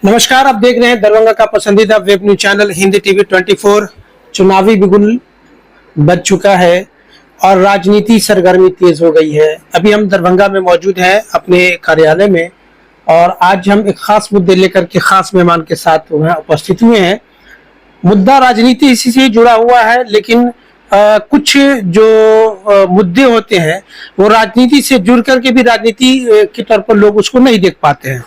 नमस्कार, आप देख रहे हैं दरभंगा का पसंदीदा web news channel Hindi TV 24। चुनावी बिगुल बज चुका है और राजनीति सरगर्मी तेज हो गई है। अभी हम दरभंगा में मौजूद हैं अपने कार्यालय में और आज हम एक खास मुद्दे लेकर के खास मेहमान के साथ उपस्थित हुए हैं। मुद्दा राजनीति इसी से जुड़ा हुआ है, लेकिन कुछ जो मुद्दे होते हैं वो राजनीति से जुड़ करके भी राजनीति के तौर पर लोग उसको नहीं देख पाते हैं।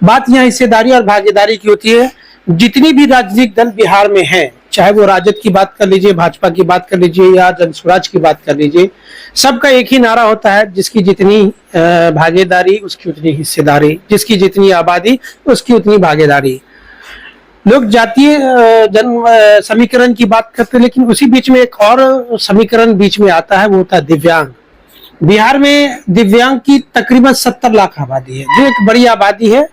बात यहाँ हिस्सेदारी और भागीदारी की होती है। जितनी भी राजनीतिक दल बिहार में हैं, चाहे वो राजद की बात कर लीजिए, भाजपा की बात कर लीजिए या जनसुराज की बात कर लीजिए, सबका एक ही नारा होता है, जिसकी जितनी भागीदारी उसकी उतनी हिस्सेदारी, जिसकी जितनी आबादी उसकी उतनी भागीदारी। लोग जातीय जन समीकरण की बात करते हैं, लेकिन उसी बीच में एक और समीकरण बीच में आता है, वो होता है दिव्यांग। बिहार में दिव्यांग की तकरीबन 70 लाख आबादी है, जो एक बड़ी आबादी है।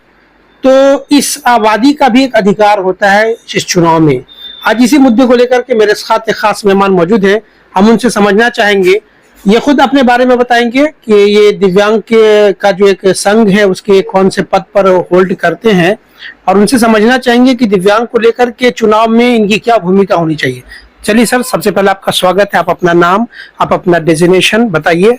तो इस आबादी का भी एक अधिकार होता है इस चुनाव में। आज इसी मुद्दे को लेकर के मेरे साथ एक खास मेहमान मौजूद हैं। हम उनसे समझना चाहेंगे, ये खुद अपने बारे में बताएंगे कि ये दिव्यांग का जो एक संघ है उसके कौन से पद पर होल्ड करते हैं, और उनसे समझना चाहेंगे कि दिव्यांग को लेकर के चुनाव में इनकी क्या भूमिका होनी चाहिए। चलिए सर, सबसे पहले आपका स्वागत है। आप अपना नाम, आप अपना डेजिग्नेशन बताइए।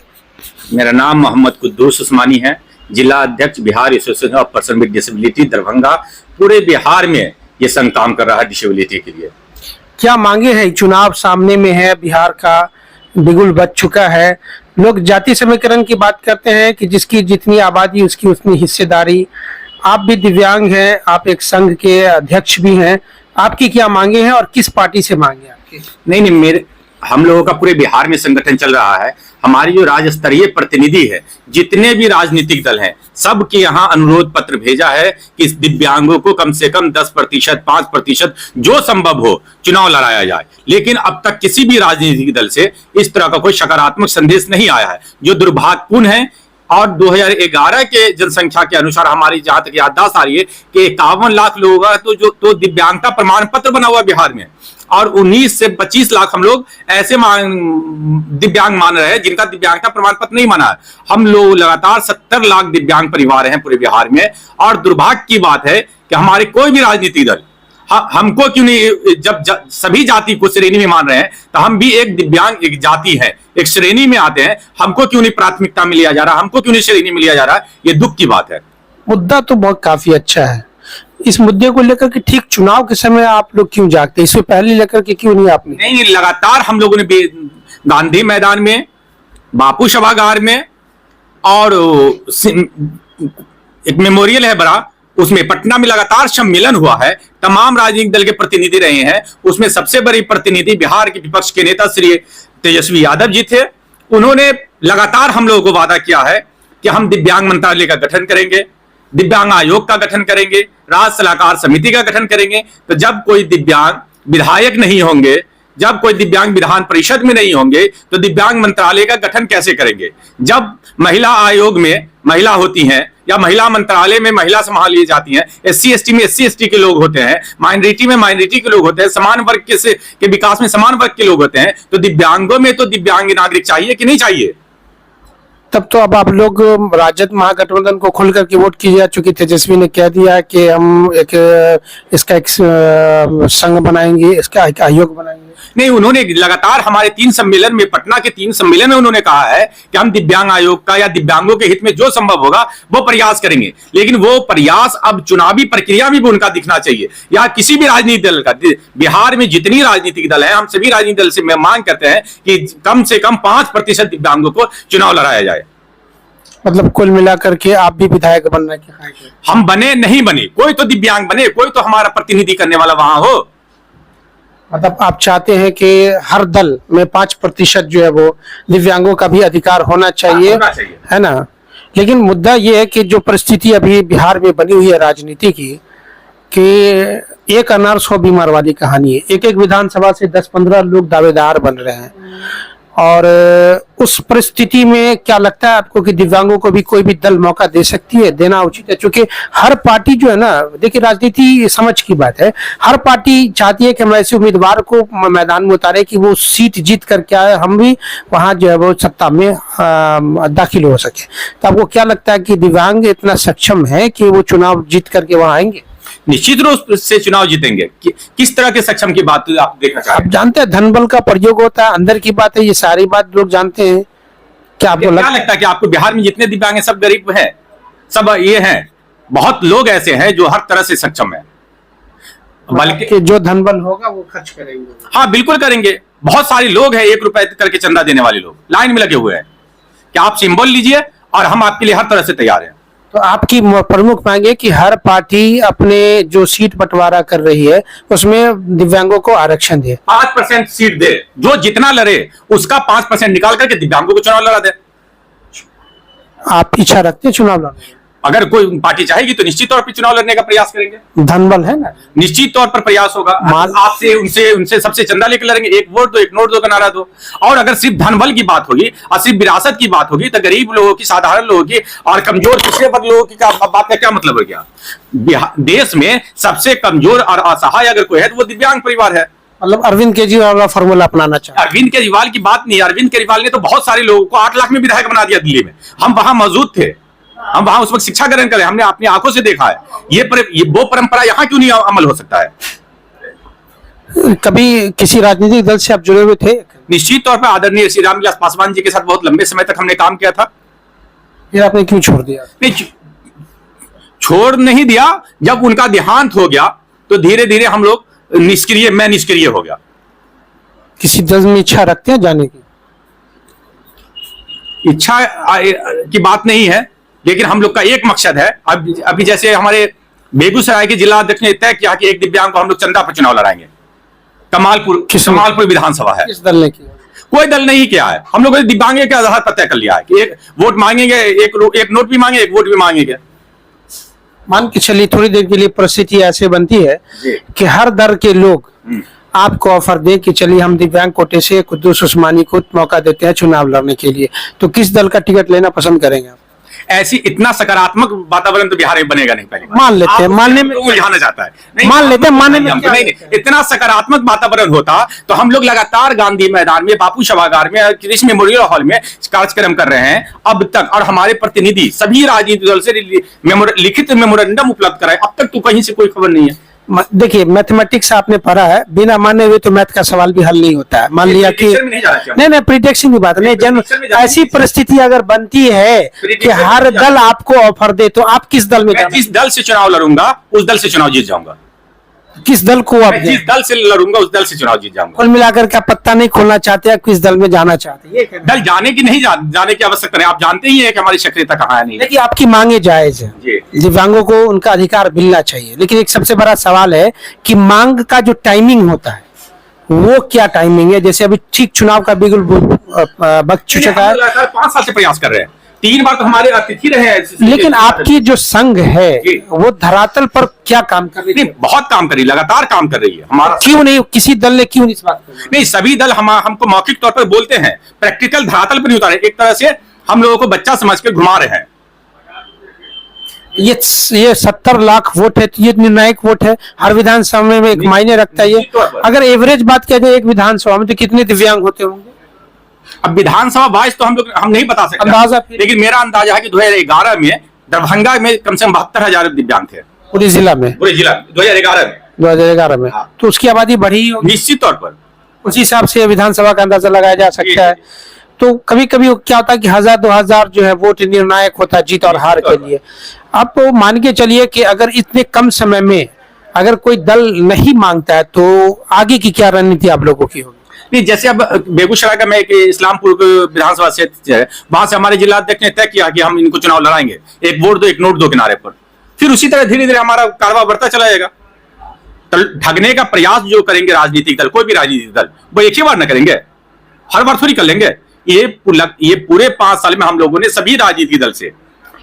मेरा नाम मोहम्मद कुद्दूस उस्मानी है, जिला अध्यक्ष Bihar association of person with disability Darbhanga. पूरे बिहार में ये संघ काम कर रहा है डिसेबिलिटी के लिए। क्या मांगे हैं? चुनाव सामने में है, बिहार का बिगुल बज चुका है। लोग जाति समीकरण की बात करते हैं कि जिसकी जितनी आबादी उसकी उतनी हिस्सेदारी। आप भी दिव्यांग हैं, आप एक संघ के अध्यक्ष भी हैं। आपकी क्या मांगे हैं और किस पार्टी से मांगे आपकी? नहीं, हम लोगों का पूरे बिहार में संगठन चल रहा है। हमारी जो राज्य स्तरीय प्रतिनिधि है, जितने भी राजनीतिक दल हैं, सबके यहाँ अनुरोध पत्र भेजा है कि दिव्यांगों को कम से कम 10%, 5% जो संभव हो चुनाव लड़ाया जाए। लेकिन अब तक किसी भी राजनीतिक दल से इस तरह का कोई सकारात्मक संदेश नहीं आया है, जो दुर्भाग्यपूर्ण है। और 2011 के जनसंख्या के अनुसार हमारी जहां तक याददाश्त आ रही है कि 51 लाख लोगों का तो दिव्यांगता प्रमाण पत्र बना हुआ बिहार में, और 19 से 25 लाख हम लोग ऐसे दिव्यांग मान रहे हैं जिनका दिव्यांगता प्रमाण पत्र नहीं माना है। हम लोग लगातार 70 लाख दिव्यांग परिवार हैं पूरे बिहार में। और दुर्भाग्य की बात है कि हमारे कोई भी राजनीतिक दल हमको क्यों नहीं, जब सभी जाति को श्रेणी में मान रहे हैं, तो हम भी एक दिव्यांग एक जाति है, एक श्रेणी में आते हैं, हमको क्यों नहीं प्राथमिकता में लिया जा रहा, हमको क्यों नहीं श्रेणी में लिया जा रहा? ये दुख की बात है। मुद्दा तो बहुत काफी अच्छा है। इस मुद्दे को लेकर के ठीक चुनाव के समय आप लोग क्यों जागते? इससे पहले लेकर के क्यों नहीं आपने? नहीं, लगातार हम लोगों ने गांधी मैदान में, बापू सभागार में, और एक मेमोरियल है बड़ा, उसमें पटना में लगातार सम्मेलन हुआ है। तमाम राजनीतिक दल के प्रतिनिधि रहे हैं। उसमें सबसे बड़ी प्रतिनिधि बिहार के विपक्ष के नेता श्री तेजस्वी यादव जी थे। उन्होंने लगातार हम लोगों को वादा किया है कि हम दिव्यांग मंत्रालय का गठन करेंगे, दिव्यांग आयोग का गठन करेंगे, राज्य सलाहकार समिति का गठन करेंगे। तो जब कोई दिव्यांग विधायक नहीं होंगे, जब कोई दिव्यांग विधान परिषद में नहीं होंगे, तो दिव्यांग मंत्रालय का गठन कैसे करेंगे? जब महिला आयोग में महिला होती हैं या महिला मंत्रालय में महिला संभाल ली जाती हैं, SC ST में SC ST के लोग होते हैं, माइनॉरिटी में माइनॉरिटी के लोग होते हैं, समान वर्ग के विकास में समान वर्ग के लोग होते हैं, तो दिव्यांगों में तो दिव्यांग नागरिक चाहिए कि नहीं चाहिए? तब तो अब आप लोग राजद महागठबंधन को खोल करके वोट कीजिए, चूंकि तेजस्वी ने कह दिया कि हम इसका एक संघ बनाएंगे, इसका एक आयोग बनाएंगे। नहीं, उन्होंने लगातार हमारे 3 सम्मेलन में, पटना के 3 सम्मेलन में उन्होंने कहा है कि हम दिव्यांग आयोग का या दिव्यांगों के हित में जो संभव होगा वो प्रयास करेंगे। लेकिन वो प्रयास अब चुनावी प्रक्रिया में भी उनका दिखना चाहिए, या किसी भी राजनीतिक दल का। बिहार में जितनी राजनीतिक दल है, हम सभी राजनीतिक दल से मांग करते हैं कि कम से कम 5% दिव्यांगों को चुनाव लड़ाया जाए। मतलब कुल मिलाकर के आप भी विधायक बनना क्या? हम बने नहीं बने, कोई तो दिव्यांग बने, कोई तो हमारा प्रतिनिधि करने वाला वहां हो। मतलब आप चाहते हैं कि हर दल में 5% जो है वो दिव्यांगों का भी अधिकार होना चाहिए, है ना? लेकिन मुद्दा ये है कि जो परिस्थिति अभी बिहार में बनी हुई है राजनीति की, कि एक अनार 100 बीमार वाली कहानी है। एक एक विधानसभा से 10-15 लोग दावेदार बन रहे हैं, और उस परिस्थिति में क्या लगता है आपको कि दिव्यांगों को भी कोई भी दल मौका दे सकती है, देना उचित है? क्योंकि हर पार्टी जो है ना, देखिए राजनीति समझ की बात है, हर पार्टी चाहती है कि हम ऐसे उम्मीदवार को मैदान में उतारे कि वो सीट जीत करके आए, हम भी वहां जो है वो सत्ता में दाखिल हो सके। तो आपको क्या लगता है कि दिव्यांग इतना सक्षम है कि वो चुनाव जीत करके वहां आएंगे? निश्चित रूप से चुनाव जीतेंगे। किस तरह के सक्षम की बात आप देखना चाह रहे आप जानते हैं धन बल का प्रयोग होता है, अंदर की बात है, ये सारी बात लोग जानते हैं। क्या आपको क्या लगता है कि आपको बिहार में जितने दिव्यांग हैं सब गरीब हैं, सब ये हैं? बहुत लोग ऐसे हैं जो हर तरह से सक्षम है, बल्कि कि जो धन बल होगा वो खर्च करेंगे। हाँ बिल्कुल करेंगे। बहुत सारे लोग हैं 1 रुपए करके चंदा देने वाले लोग लाइन में लगे हुए हैं कि आप सिंबल लीजिए और हम आपके लिए हर तरह से तैयार हैं। तो आपकी प्रमुख मांग है कि हर पार्टी अपने जो सीट बंटवारा कर रही है उसमें दिव्यांगों को आरक्षण दे, 5% सीट दे, जो जितना लड़े उसका 5% निकाल करके दिव्यांगों को चुनाव लड़ा दे। आप इच्छा रखते हैं चुनाव लड़ने? अगर कोई पार्टी चाहेगी तो निश्चित तौर पर चुनाव लड़ने का प्रयास करेंगे। धन बल है ना, निश्चित तौर पर प्रयास होगा। आपसे उनसे उनसे सबसे चंदा लेकर लड़ेंगे, 1 वोट दो 1 नोट दो का नारा दो। और अगर सिर्फ धन बल की बात होगी और सिर्फ विरासत की बात होगी तो गरीब लोगों की, साधारण लोगों की और कमजोर पिछड़े वर्ग लोगों की बात का क्या मतलब हो गया? देश में सबसे कमजोर और असहाय अगर कोई है तो वो दिव्यांग परिवार है। मतलब अरविंद केजरीवाल वाला फॉर्मूला अपनाना चाहिए। अरविंद केजरीवाल की बात नहीं, अरविंद केजरीवाल ने तो बहुत सारे लोगों को 8 लाख में विधायक बना दिया दिल्ली में। हम वहां मौजूद थे, हम वहां उस वक्त शिक्षा ग्रहण करें, हमने अपनी आंखों से देखा है। ये वो परंपरा यहां क्यों नहीं अमल हो सकता है? कभी किसी राजनीतिक दल से आप जुड़े हुए थे? निश्चित तौर पर आदरणीय श्री रामविलास पासवान जी के साथ बहुत लंबे समय तक हमने काम किया था। फिर आपने क्यों छोड़ दिया? नहीं, छोड़ नहीं दिया। जब उनका देहांत हो गया तो धीरे धीरे हम लोग मैं निष्क्रिय हो गया। किसी दल में इच्छा रखते हैं जाने की? इच्छा की बात नहीं है, लेकिन हम लोग का एक मकसद है। अभी जैसे हमारे बेगूसराय के जिला अध्यक्ष ने तय किया कि एक दिव्यांग को हम लोग चंदा पर चुनाव लड़ाएंगे। कमालपुर विधानसभा है। किस दल ने किया? कोई दल नहीं किया है। हम लोगों ने दिव्यांग के आधार पर तय कर लिया है कि 1 वोट मांगेंगे, एक नोट भी मांगेंगे, 1 वोट भी मांगेंगे। मान के चलिए थोड़ी देर के लिए परिस्थिति ऐसे बनती है कि हर दल के लोग आपको ऑफर दे कि चलिए हम दिव्यांग कोटे से कुद्दूस उस्मानी को मौका देते हैं चुनाव लड़ने के लिए, तो किस दल का टिकट लेना पसंद करेंगे आप? ऐसी इतना सकारात्मक वातावरण तो बिहार में बनेगा नहीं। पहले मान लेते हैं, मानने में उलझाना चाहता है, मान लेते हैं, मानने में नहीं, इतना सकारात्मक वातावरण होता तो हम लोग लगातार गांधी मैदान में, बापू सभागार में, कृष्ण मेमोरियल हॉल में कार्यक्रम कर रहे हैं अब तक। और हमारे प्रतिनिधि सभी राजनीतिक दल से लिखित मेमोरेंडम उपलब्ध कराए, अब तक तो कहीं से कोई खबर नहीं है। देखिए मैथमेटिक्स आपने पढ़ा है, बिना माने हुए तो मैथ का सवाल भी हल नहीं होता है। मान लिया कि नहीं प्रिडिक्शन की बात नहीं, जन्म ऐसी परिस्थिति अगर बनती है कि हर दल आपको ऑफर दे तो आप किस दल में? जिस दल से चुनाव लड़ूंगा उस दल से चुनाव जीत जाऊंगा। किस दल को आप? जिस दल से लड़ूंगा उस दल से चुनाव जीत जाऊंगा। कुल मिलाकर क्या पत्ता नहीं खोलना चाहते हैं, किस दल में जाना चाहते हैं? दल जाने की नहीं जाने की आवश्यकता नहीं। आप जानते ही है कि हमारी सक्रियता कहाँ है। नहीं, देखिए आपकी मांगे जायज है, दिव्यांगों को उनका अधिकार मिलना चाहिए, लेकिन एक सबसे बड़ा सवाल है कि मांग का जो टाइमिंग होता है वो क्या टाइमिंग है? जैसे अभी ठीक चुनाव का बिल्कुल वक्त चुका है, 5 साल से प्रयास कर रहे हैं, 3 बार तो हमारे अतिथि रहे हैं। लेकिन आपकी जो संघ है वो धरातल पर क्या काम कर रही है? बहुत काम कर रही है, लगातार काम कर रही है। हमारा क्यों नहीं, किसी दल ने क्यों नहीं इस बात नहीं, सभी दल हमको मौखिक तौर पर बोलते हैं, प्रैक्टिकल धरातल पर नहीं उतारे। एक तरह से हम लोगों को बच्चा समझ के घुमा रहे हैं। ये 70 लाख वोट है, ये निर्णायक वोट है, हर विधानसभा में एक मायने रखता है। ये अगर एवरेज बात किया जाए एक विधानसभा में तो कितने दिव्यांग होते होंगे? अब विधानसभा वाइज तो हम नहीं बता सकते अंदाजा, लेकिन मेरा अंदाजा है कि 2011 में दरभंगा में कम से कम 72,000 दिव्यांग थे पूरे जिला में। 2011 में हाँ। तो उसकी आबादी बढ़ी होगी निश्चित तौर पर, उसी हिसाब से विधानसभा का अंदाजा लगाया जा सकता है। तो कभी कभी क्या होता है कि 1000-2000 जो है वोट निर्णायक होता है जीत और हार के लिए। अब तो मान के चलिए कि अगर इतने कम समय में अगर कोई दल नहीं मांगता है तो आगे की क्या रणनीति आप लोगों की होगी? नहीं, जैसे अब बेगूसराय का मैं इस्लामपुर विधानसभा क्षेत्र है, वहां से हमारे जिला अध्यक्ष ने तय किया कि हम इनको चुनाव लड़ाएंगे, 1 वोट दो 1 नोट दो किनारे पर। फिर उसी तरह धीरे धीरे हमारा कारवा बढ़ता चला जाएगा। तो ठगने का प्रयास जो करेंगे राजनीतिक दल, कोई भी राजनीतिक दल, वो एक ही बार न करेंगे, हर बार थोड़ी कर लेंगे। ये पूरे 5 साल में हम लोगों ने सभी राजनीतिक दल से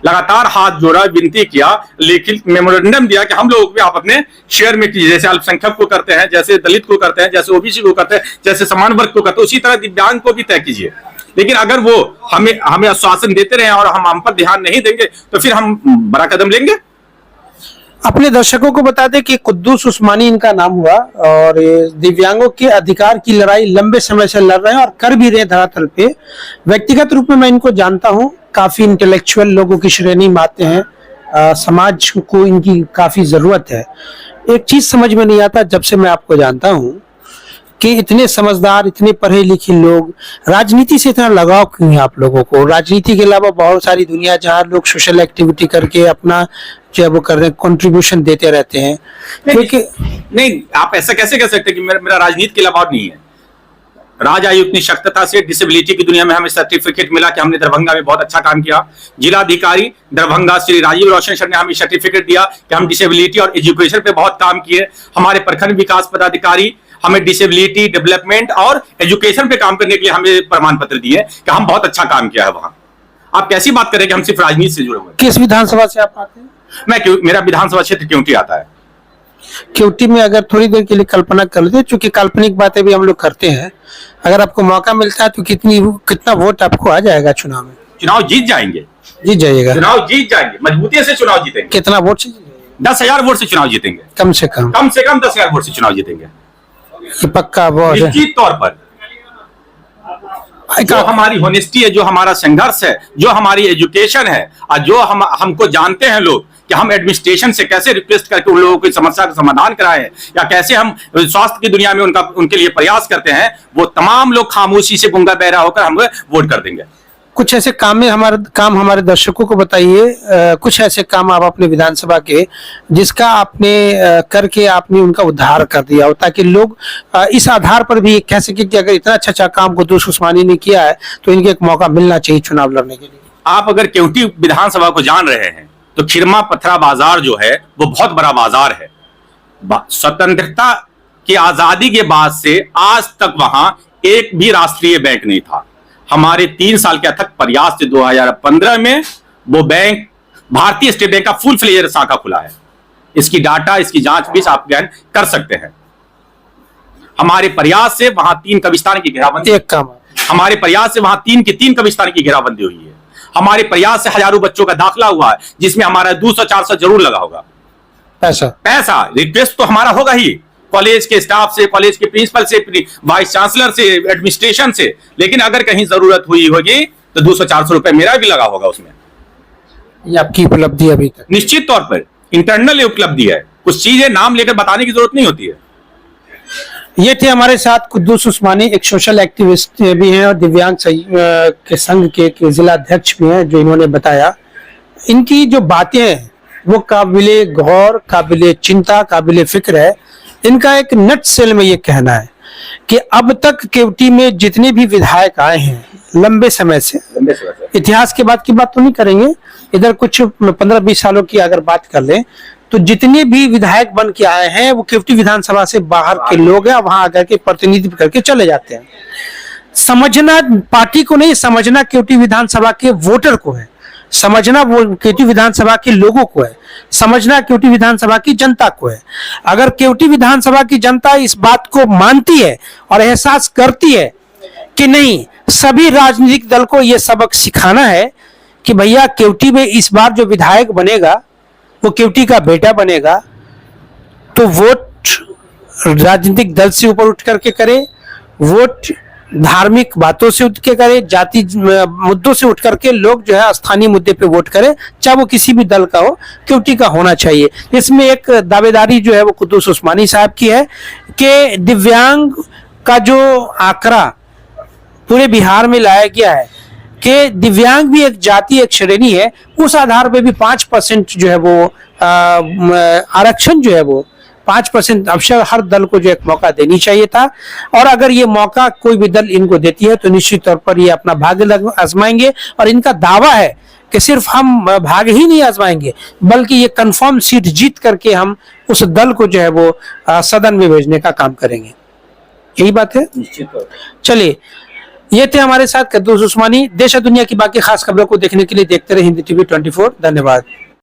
लगातार हाथ जोड़ा, विनती किया, लिखित मेमोरेंडम दिया कि हम लोग भी आप अपने शेयर में कीजिए, जैसे अल्पसंख्यक को करते हैं, जैसे दलित को करते हैं, जैसे ओबीसी को करते हैं, जैसे समान वर्ग को करते हैं, उसी तरह दिव्यांग को भी तय कीजिए। लेकिन अगर वो हमें आश्वासन देते रहे और हम पर ध्यान नहीं देंगे तो फिर हम बड़ा कदम लेंगे। अपने दर्शकों को बता दें कि कुद्दूस उस्मानी इनका नाम हुआ और दिव्यांगों के अधिकार की लड़ाई लंबे समय से लड़ रहे हैं और कर भी रहे धरातल पे। व्यक्तिगत रूप में मैं इनको जानता हूं, काफी इंटेलेक्चुअल लोगों की श्रेणी में आते हैं, समाज को इनकी काफी जरूरत है। एक चीज समझ में नहीं आता जब से मैं आपको जानता हूँ कि इतने समझदार, इतने पढ़े लिखे लोग, राजनीति से इतना लगाव क्यों है आप लोगों को? राजनीति के अलावा बहुत सारी दुनिया जहाँ लोग सोशल एक्टिविटी करके अपना जो है वो कर रहे हैं, कंट्रीब्यूशन देते रहते हैं। क्योंकि नहीं, आप ऐसा कैसे कह सकते हैं कि मेरा राजनीति के अलावा नहीं है? राज आयुक्त निःशक्तता से डिसेबिलिटी की दुनिया में हमें सर्टिफिकेट मिला कि हमने दरभंगा में बहुत अच्छा काम किया। जिलाधिकारी दरभंगा श्री राजीव रोशन सर ने हमें सर्टिफिकेट दिया कि हम डिसेबिलिटी और एजुकेशन पे बहुत काम किए। हमारे प्रखंड विकास पदाधिकारी हमें डिसेबिलिटी डेवलपमेंट और एजुकेशन पे काम करने के लिए हमें प्रमाण पत्र दिए कि हम बहुत अच्छा काम किया है वहां। आप कैसी बात करें कि हम सिर्फ राजनीति से जुड़े हुए? किस विधानसभा से आप आते हैं? मेरा विधानसभा क्षेत्र क्योंकि आता है। क्यूटी में अगर थोड़ी देर के लिए कल्पना कर लेते, चूंकि काल्पनिक बातें भी हम लोग करते हैं, अगर आपको मौका मिलता है तो कितना वोट आपको आ जाएगा चुनाव में? चुनाव जीत जाएंगे। जीत जाइएगा? चुनाव जीत जाएंगे, मजबूती से चुनाव जीतेंगे। कितना वोट से? 10,000 वोट से चुनाव जीतेंगे। कम से कम 10,000 वोट से चुनाव जीतेंगे, ये पक्का वोट है। निश्चित तौर पर। जो हमारी होनेस्टी है, जो हमारा संघर्ष है, जो हमारी एजुकेशन है, और जो हमको जानते हैं लोग कि हम एडमिनिस्ट्रेशन से कैसे रिक्वेस्ट करके उन लोगों की समस्या का समाधान कराएं, या कैसे हम स्वास्थ्य की दुनिया में उनके लिए प्रयास करते हैं, वो तमाम लोग खामोशी से गूंगा बहरा होकर हम वोट कर देंगे। कुछ ऐसे काम में हमारे दर्शकों को बताइए, कुछ ऐसे काम आप अपने विधानसभा के जिसका आपने करके आपने उनका उद्धार कर दिया हो, ताकि लोग इस आधार पर भी कह सके कि अगर इतना अच्छा काम कुद्दूस उस्मानी ने किया है तो इनके एक मौका मिलना चाहिए चुनाव लड़ने के लिए। आप अगर केवटी विधानसभा को जान रहे हैं तो खिरमा पथरा बाजार जो है वो बहुत बड़ा बाजार है। स्वतंत्रता की आजादी के बाद से आज तक वहां एक भी राष्ट्रीय बैंक नहीं था। हमारे 3 साल के अथक प्रयास से 2015 में वो बैंक भारतीय स्टेट बैंक का फुल फ्लेजर शाखा खुला है। इसकी डाटा, इसकी जांच भी आप कर सकते हैं। हमारे प्रयास से वहां 3 कब्रिस्तान की घेराबंदी, एक काम हमारे प्रयास से वहां 3 कब्रिस्तान की घेराबंदी हुई है। हमारे प्रयास से हजारों बच्चों का दाखिला हुआ है, जिसमें हमारा 200-400 जरूर लगा होगा पैसा। रिक्वेस्ट तो हमारा होगा ही, कॉलेज के स्टाफ से, कॉलेज के प्रिंसिपल से, वाइस चांसलर से, एडमिनिस्ट्रेशन से। लेकिन अगर कहीं जरूरत हुई होगी तो 200-400 रुपए मेरा भी लगा होगा उसमें। ये आपकी उपलब्धि अभी तक? निश्चित तौर पर इंटरनल उपलब्धि है। कुछ चीजें नाम लेकर बताने की जरूरत नहीं होती है। ये थे हमारे साथ कुद्दूस उस्मानी, एक सोशल एक्टिविस्ट भी हैं और दिव्यांग के संघ के जिला अध्यक्ष भी हैं, जो इन्होंने बताया। इनकी जो बातें हैं वो काबिले गौर, काबिले चिंता, काबिले फिक्र है। इनका एक नट सेल में ये कहना है कि अब तक केवटी में जितने भी विधायक आए हैं लंबे समय से, इतिहास के बाद की बात तो नहीं करेंगे, इधर कुछ 15-20 सालों की अगर बात कर लें तो जितने भी विधायक बन के आए हैं वो केवटी विधानसभा से बाहर के लोग हैं, वहां आकर के प्रतिनिधित्व करके चले जाते हैं। समझना पार्टी को नहीं, समझना केवटी विधानसभा के वोटर को है, समझना वो केवटी विधानसभा के लोगों को है, समझना केवटी विधानसभा की जनता को है। अगर केवटी विधानसभा की जनता इस बात को मानती है और एहसास करती है कि नहीं, सभी राजनीतिक दल को यह सबक सिखाना है कि भैया केवटी में इस बार जो विधायक बनेगा वो केवटी का बेटा बनेगा, तो वोट राजनीतिक दल से ऊपर उठ करके करे, वोट धार्मिक बातों से उठ के करे, जाति मुद्दों से उठ करके लोग जो है स्थानीय मुद्दे पे वोट करे, चाहे वो किसी भी दल का हो, केवटी का होना चाहिए। इसमें एक दावेदारी जो है वो कुद्दूस उस्मानी साहब की है कि दिव्यांग का जो आंकड़ा पूरे बिहार में लाया गया है कि दिव्यांग भी एक जाति, एक श्रेणी है, उस आधार पे भी 5% जो है वो आरक्षण जो है वो 5% अवसर हर दल को जो एक मौका देनी चाहिए था। और अगर ये मौका कोई भी दल इनको देती है तो निश्चित तौर पर ये अपना भाग्य आजमाएंगे। और इनका दावा है कि सिर्फ हम भाग्य ही नहीं आजमाएंगे बल्कि ये कंफर्म सीट जीत करके हम उस दल को जो है वो सदन में भेजने का काम करेंगे। यही बात है। चलिए, ये थे हमारे साथ कुद्दूस उस्मानी। देश और दुनिया की बाकी खास खबरों को देखने के लिए देखते रहे हिंदी टीवी 24। धन्यवाद।